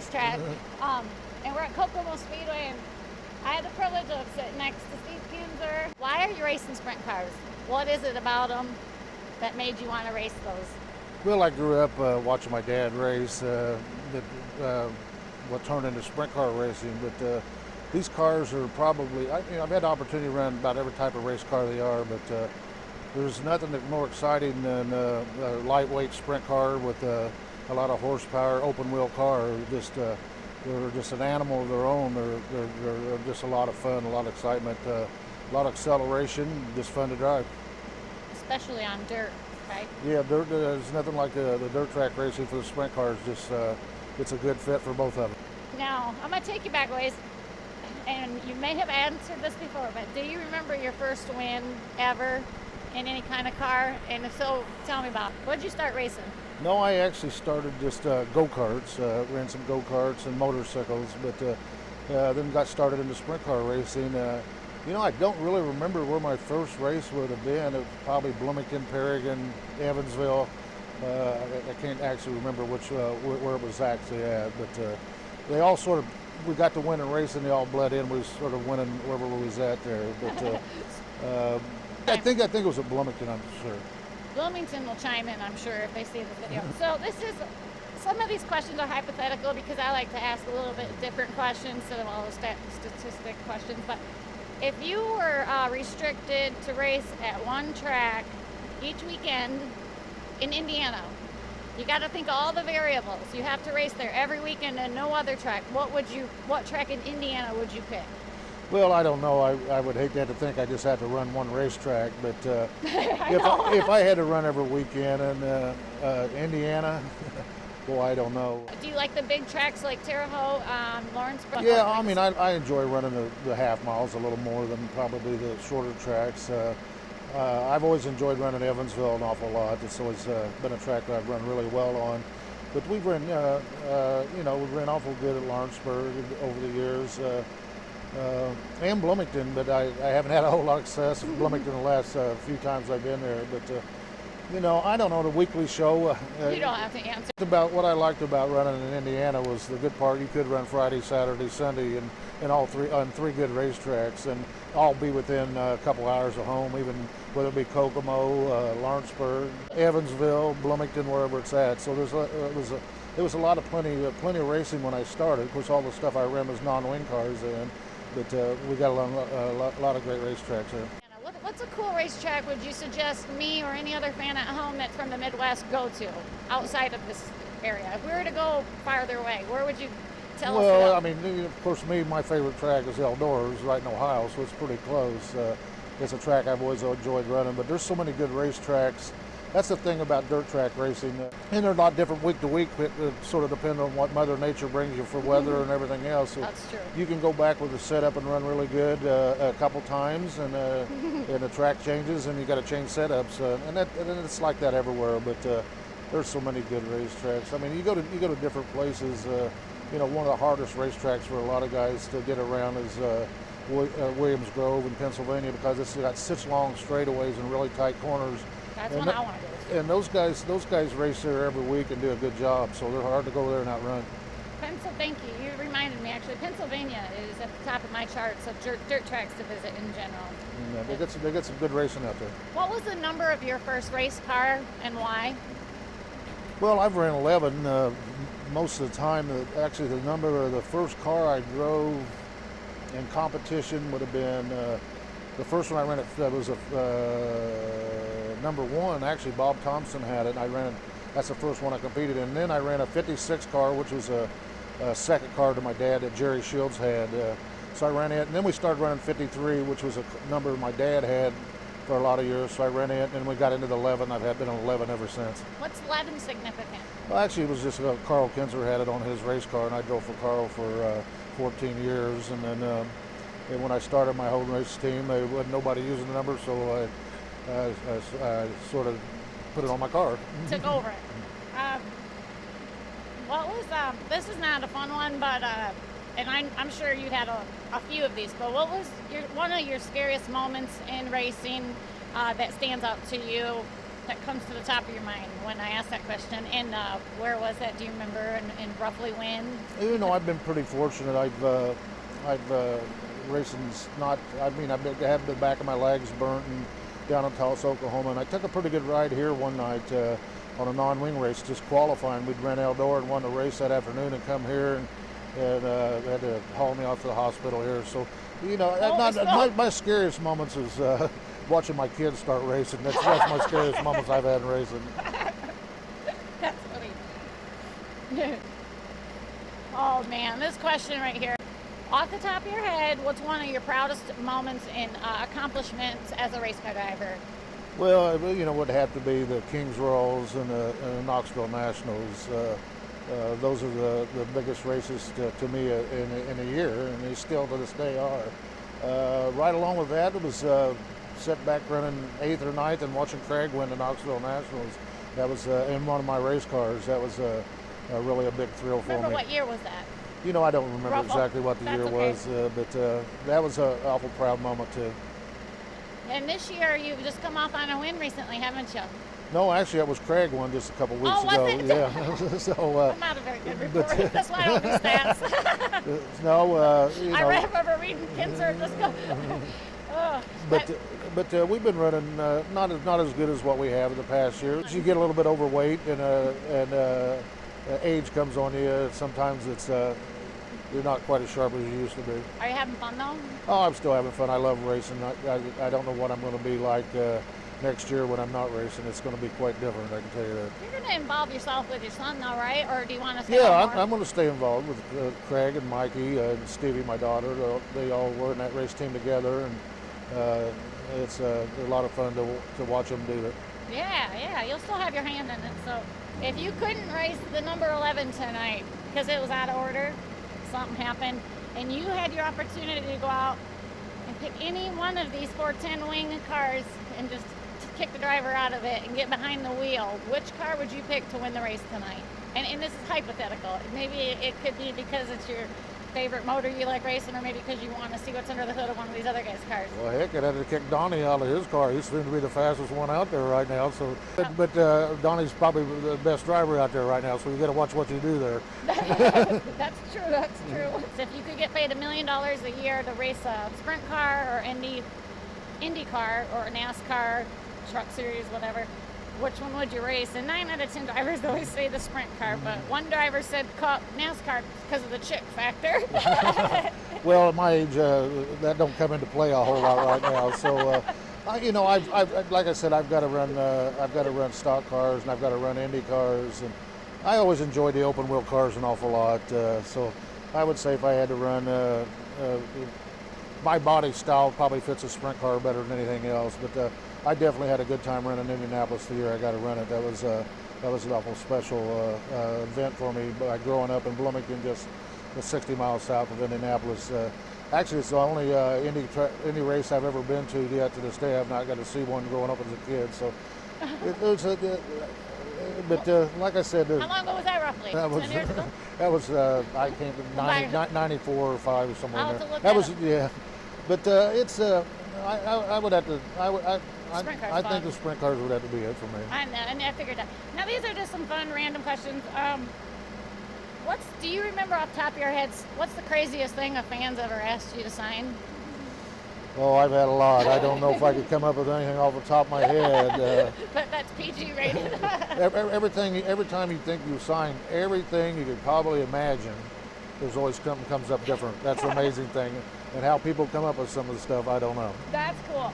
racetrack, and we're at Kokomo Speedway, and I had the privilege of sitting next to Steve Kinser. Why are you racing sprint cars? What is it about them that made you want to race those? Well, I grew up watching my dad race, what turned into sprint car racing. But these cars are probably, I've had the opportunity to run about every type of race car they are, but there's nothing that's more exciting than a lightweight sprint car with a lot of horsepower, open wheel car. They're just an animal of their own. They're just a lot of fun, a lot of excitement, a lot of acceleration, just fun to drive. Especially on dirt, right? Yeah, there's nothing like the dirt track racing for the sprint cars. Just it's a good fit for both of them. Now, I'm going to take you back a ways, and you may have answered this before, but do you remember your first win ever in any kind of car? And if so, tell me about it. What did you start racing? No, I actually started just go-karts, ran some go-karts and motorcycles, but then got started into sprint car racing. I don't really remember where my first race would have been. It was probably Bloomington, Paragon, Evansville. I can't actually remember where it was actually at, but they all sort of, we got to win in racing, they all bled in. We was sort of winning wherever we was at there. But I think it was at Bloomington, I'm sure. Bloomington will chime in, I'm sure, if they see the video. So some of these questions are hypothetical because I like to ask a little bit different questions instead of all the statistic questions. But if you were restricted to race at one track each weekend in Indiana, you got to think of all the variables. You have to race there every weekend and no other track. What track in Indiana would you pick? Well, I don't know. I would hate to have to think I just had to run one racetrack, but if I had to run every weekend in Indiana, boy, I don't know. Do you like the big tracks like Terre Haute, Lawrenceburg? Yeah, I mean, I enjoy running the half miles a little more than probably the shorter tracks. I've always enjoyed running Evansville an awful lot. It's always been a track that I've run really well on. But we've ran awful good at Lawrenceburg over the years. And Bloomington, but I haven't had a whole lot of success in Bloomington the last few times I've been there. But I don't know, the weekly show. You don't have to answer. About what I liked about running in Indiana was the good part. You could run Friday, Saturday, Sunday, and all three on three good racetracks, and all be within a couple hours of home, even whether it be Kokomo, Lawrenceburg, Evansville, Bloomington, wherever it's at. So there was a lot of plenty of racing when I started. Of course, all the stuff I ran was non-wing cars then. But we got a lot of great racetracks there. What's a cool racetrack would you suggest me or any other fan at home that's from the Midwest go to outside of this area? If we were to go farther away, where would you tell us? Well, I mean, of course, my favorite track is Eldor's right in Ohio, so it's pretty close. It's a track I've always enjoyed running, but there's so many good racetracks. That's the thing about dirt track racing, and they're not different week to week. It sort of depend on what Mother Nature brings you for weather and everything else. So that's true. You can go back with the setup and run really good a couple times, and the track changes, and you got to change setups, and it's like that everywhere. But there's so many good racetracks. I mean, you go to different places. One of the hardest racetracks for a lot of guys to get around is Williams Grove in Pennsylvania, because it's got such long straightaways and really tight corners. That's what I want to do. And those guys race there every week and do a good job, so they're hard to go there and outrun. Thank you. You reminded me, actually, Pennsylvania is at the top of my charts of dirt tracks to visit in general. Yeah, they get some good racing out there. What was the number of your first race car and why? Well, I've ran 11 most of the time. Actually, the number of the first car I drove in competition would have been the first one I ran. That was number one. Actually, Bob Thompson had it. I ran it. That's the first one I competed in. And then I ran a 56 car, which was a second car to my dad that Jerry Shields had. So I ran it. And then we started running 53, which was a number my dad had for a lot of years. So I ran it, and then we got into the 11. I've been on 11 ever since. What's 11 significant? Well, actually, it was just Carl Kinser had it on his race car, and I drove for Carl for 14 years. And then and when I started my whole race team, there wasn't nobody using the number, so I sort of put it on my car. Took over it. What was this is not a fun one, but and I'm sure you had a few of these, but what was one of your scariest moments in racing that stands out to you that comes to the top of your mind when I ask that question? And where was that? Do you remember? And roughly when? You know, I've been pretty fortunate. I've racing's not. I mean, I've had the back of my legs burnt and down in Tulsa, Oklahoma, and I took a pretty good ride here one night on a non-wing race, just qualifying. We'd ran Eldora and won the race that afternoon, and come here and they had to haul me off to the hospital here. So, you know, my scariest moments is watching my kids start racing. That's my scariest moments I've had in racing. That's funny. Oh man, this question right here. Off the top of your head, what's one of your proudest moments and accomplishments as a race car driver? Well, you know, would have to be the Kings Rolls and the Knoxville Nationals. Those are the biggest races to me in a year, and they still to this day are. Right along with that, it was set back running 8th or 9th and watching Craig win the Knoxville Nationals. That was in one of my race cars. That was really a big thrill for me. Remember what year was that? You know, I don't remember Ruffle. exactly what the That's year okay. was, but that was an awful proud moment too. And this year, you've just come off on a win recently, haven't you? No, actually, that was Craig one just a couple weeks Oh, was ago. it? Yeah. So I'm not a very good reporter. That's why I don't do stats. no, you know. I remember reading Kinser and just go. Oh, But we've been running not as good as what we have in the past years. You get a little bit overweight and age comes on you. Sometimes it's you're not quite as sharp as you used to be. Are you having fun though? Oh, I'm still having fun. I love racing. I don't know what I'm going to be like next year when I'm not racing. It's going to be quite different, I can tell you that. You're going to involve yourself with your son though, right? Or do you want to stay Yeah, on more? I'm going to stay involved with Craig and Mikey and Stevie, my daughter. They all were in that race team together, and it's a lot of fun to watch them do it. Yeah, you'll still have your hand in it. So if you couldn't race the number 11 tonight because it was out of order, something happened, and you had your opportunity to go out and pick any one of these 410 wing cars and just kick the driver out of it and get behind the wheel, which car would you pick to win the race tonight? And this is hypothetical. Maybe it could be because it's your favorite motor you like racing, or maybe because you want to see what's under the hood of one of these other guys' cars. Well, heck, I'd have to kick Donnie out of his car. He seems to be the fastest one out there right now. So, but Donnie's probably the best driver out there right now. So you got to watch what you do there. That's true. So if you could get paid $1 million a year to race a sprint car or Indy car or a NASCAR, truck series, whatever, which one would you race? And 9 out of 10 drivers always say the sprint car, but one driver said NASCAR because of the chick factor. Well, at my age, that don't come into play a whole lot right now. So, you know, I've like I said, I've got to run stock cars and I've got to run Indy cars, and I always enjoy the open wheel cars an awful lot. So, I would say if I had to run, my body style probably fits a sprint car better than anything else, but. I definitely had a good time running Indianapolis the year I got to run it. That was an awful special event for me. By growing up in Bloomington, just 60 miles south of Indianapolis. Actually, it's the only Indy race I've ever been to yet to this day. I've not got to see one growing up as a kid. So, but like I said, how long ago was that roughly? 10 years ago? That was I came to 94 or 5 or somewhere I'll in have there. to look That that was up. yeah, but it's I would have to Sprint car's I fun. think the sprint cars would have to be it for me. I know, and I figured that. Now these are just some fun random questions. Do you remember off the top of your heads, what's the craziest thing a fan's ever asked you to sign? Oh, I've had a lot. I don't know if I could come up with anything off the top of my head. But that's PG rated. Every time you think you've signed everything you could probably imagine, there's always something comes up different. That's the amazing thing. And how people come up with some of the stuff, I don't know. That's cool.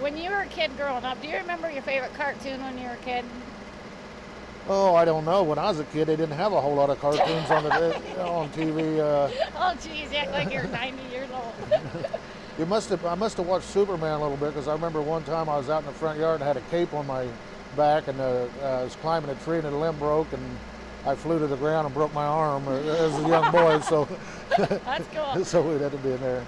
When you were a kid growing up, do you remember your favorite cartoon when you were a kid? Oh, I don't know. When I was a kid, they didn't have a whole lot of cartoons on TV. Oh, geez, you act like you're 90 years old. I must have watched Superman a little bit, because I remember one time I was out in the front yard and had a cape on my back, and I was climbing a tree and a limb broke, and I flew to the ground and broke my arm as a young boy. So That's cool. so we'd have to be in there.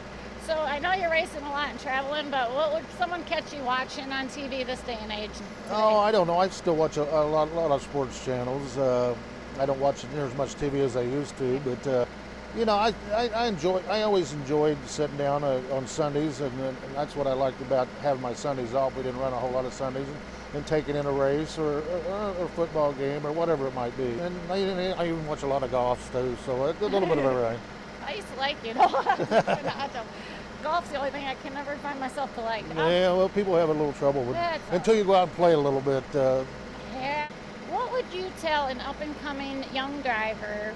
So I know you're racing a lot and traveling, but what would someone catch you watching on TV this day and age? Today? Oh, I don't know. I still watch a lot of sports channels. I don't watch near as much TV as I used to, but you know, I always enjoyed sitting down on Sundays, and that's what I liked about having my Sundays off. We didn't run a whole lot of Sundays. and take it in a race or a football game or whatever it might be. And I even watch a lot of golf too, so a little bit of everything. I used to like golf's the only thing I can never find myself to like. Yeah, well, people have a little trouble with it That's until you go out and play a little bit. Yeah. What would you tell an up-and-coming young driver?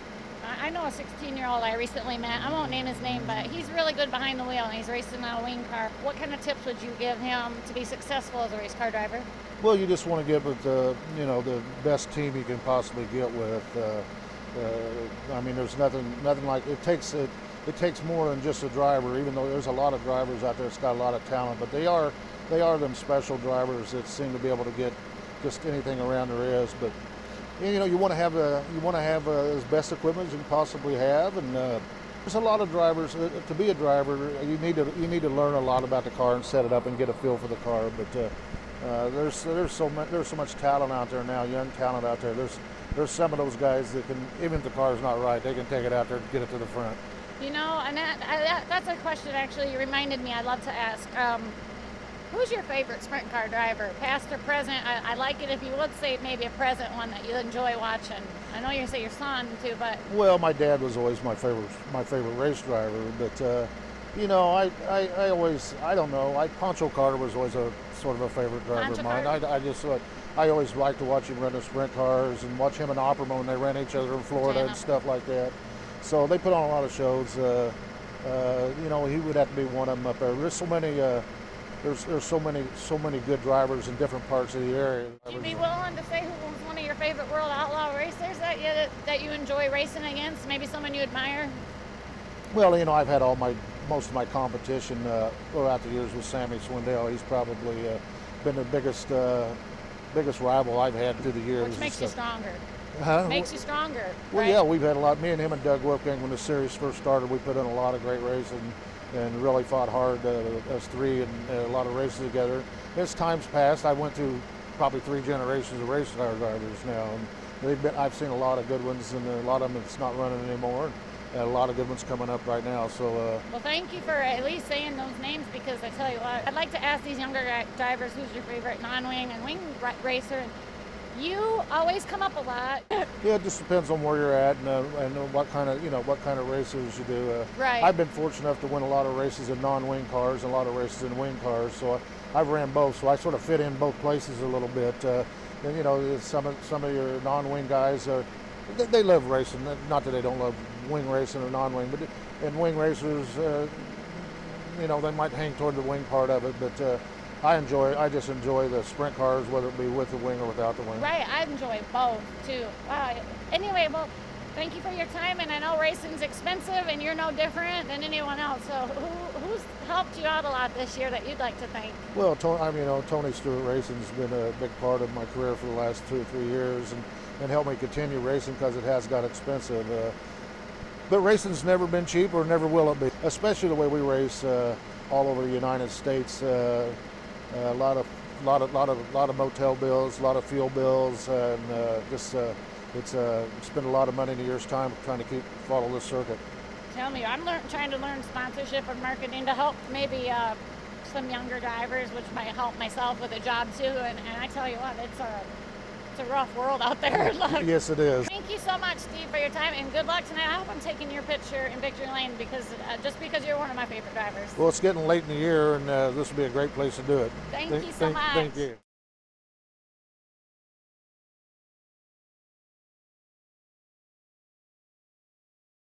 I know a 16-year-old I recently met. I won't name his name, but he's really good behind the wheel, and he's racing on a wing car. What kind of tips would you give him to be successful as a race car driver? Well, you just want to get with the best team you can possibly get with. I mean, there's nothing like it takes more than just a driver. Even though there's a lot of drivers out there that's got a lot of talent, but they are them special drivers that seem to be able to get just anything around there is. But you want to have as best equipment as you can possibly have, and there's a lot of drivers. To be a driver, you need to learn a lot about the car and set it up and get a feel for the car. But there's so much talent out there now, young talent out there. There's some of those guys that can, even if the car's not right, they can take it out there and get it to the front. And that's a question actually you reminded me I'd love to ask. Who's your favorite sprint car driver, past or present? I like it if you would say maybe a present one that you enjoy watching. I know you say your son too, but well, my dad was always my favorite race driver. But I don't know. Pancho Carter was always a sort of a favorite driver of mine. I always liked to watch him run the sprint cars and watch him and Opperman when they ran each other in Florida and stuff like that. So they put on a lot of shows. He would have to be one of them up there. There's so many. There's so many good drivers in different parts of the area. Would you be willing to say who was one of your favorite World Outlaw racers that you enjoy racing against? Maybe someone you admire? Well, I've had most of my competition throughout the years with Sammy Swindell. He's probably been the biggest rival I've had through the years. Which makes you stronger. Makes you stronger. Well, right? yeah, we've had a lot. Me and him and Doug Wolfgang, when the series first started, we put in a lot of great racing and really fought hard, us three, and a lot of races together. As time's passed, I went through probably 3 generations of race car drivers now, and I've seen a lot of good ones, and a lot of them it's not running anymore, and a lot of good ones coming up right now. So. Well, thank you for at least saying those names, because I tell you what, I'd like to ask these younger drivers who's your favorite non-wing and wing racer. You always come up a lot. Yeah, it just depends on where you're at and what kind of races you do. Right. I've been fortunate enough to win a lot of races in non-wing cars and a lot of races in wing cars, so I've ran both. So I sort of fit in both places a little bit. And some of your non-wing guys they love racing. Not that they don't love wing racing or non-wing, but and wing racers, they might hang toward the wing part of it, but. I just enjoy the sprint cars, whether it be with the wing or without the wing. Right, I enjoy both too. Wow. Anyway, well, thank you for your time, and I know racing's expensive, and you're no different than anyone else. So who's helped you out a lot this year that you'd like to thank? Well, Tony Stewart Racing's been a big part of my career for the last 2 or 3 years, and helped me continue racing because it has got expensive. But racing's never been cheap, or never will it be, especially the way we race all over the United States. A lot of motel bills, a lot of fuel bills, and spend a lot of money in a year's time trying to follow this circuit. Tell me, I'm trying to learn sponsorship and marketing to help maybe some younger drivers, which might help myself with a job too. And I tell you what, it's a rough world out there. Yes, it is. Thank you so much, Steve, for your time, and good luck tonight. I hope I'm taking your picture in Victory Lane because you're one of my favorite drivers. Well, it's getting late in the year, and this will be a great place to do it. Thank you so much. Thank you.